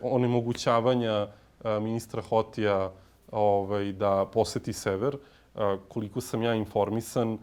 onemogućavanja ministra Hotija da poseti sever, koliko sam ja informisan,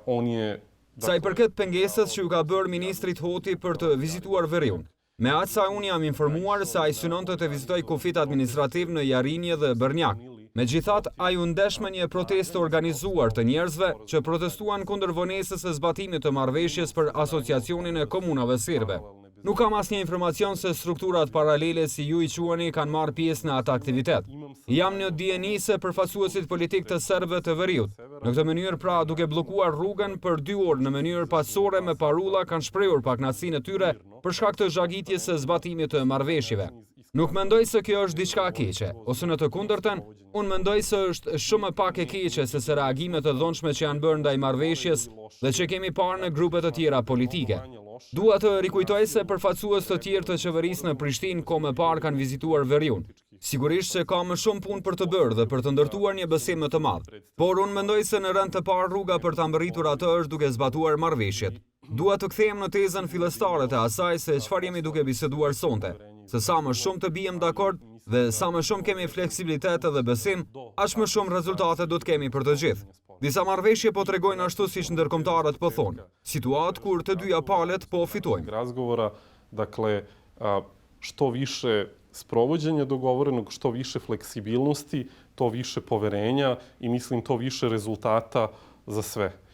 on je... Sa i përket pengesës që ju ka bërë ministrit Hoti për të vizituar Veriun. Me atë sa unë jam informuar se ai synonte të vizitoj kufit administrativ në Jarinje dhe Bërnjak. Megjithatë, ai u ndesh me një protestë organizuar të njerëzve që protestuan kundër vonesës së zbatimit të marrëveshjes për Asociacionin e Komunave Serbe. Nuk kam asnjë informacion se strukturat paralele si ju i quani kanë marrë pjesë në atë aktivitet. Jam në dijeni se përfaqësuesit politik të serbëve të Veriut, në këtë mënyrë pra duke bllokuar rrugën për 2 orë në mënyrë pasore me parulla kanë shprehur pakënaqësinë e tyre për shkak të zhagitjes së zbatimit të marrëveshjeve. Nuk mendoj se kjo është diçka e keqe, ose në të kundërtën, unë mendoj se është shumë pak e keqe se reagimet e dhunshme që janë bërë ndaj marrëveshjes dhe që kemi parë në grupe të tjera politike. Dua të rikujtoj se përfaqësues të tjerë të qeverisë në Prishtinë kohë më parë kanë vizituar Veriun. Sigurisht se ka më shumë punë për të bërë dhe për të ndërtuar një besim më të madh. Por unë mendoj se në rend të parë rruga për ta mbërritur atë është duke zbatuar marrëveshjet. Dua të kthehem në tezën fillestare të asaj se çfarë jemi duke biseduar sonte, se sa më shumë të bijem dakord dhe sa më shumë kemi fleksibilitet dhe besim, aq më shumë rezultate do të kemi për të gjithë. Disa marrëveshje po tregojnë ashtu siç ndërkombëtarët po thonë, situatë kur të dyja palët po fitojnë. Razgovora, dakle, što više sprovođenja dogovorenog, što više fleksibilnosti, to više poverenja i mislim to više rezultata za sve.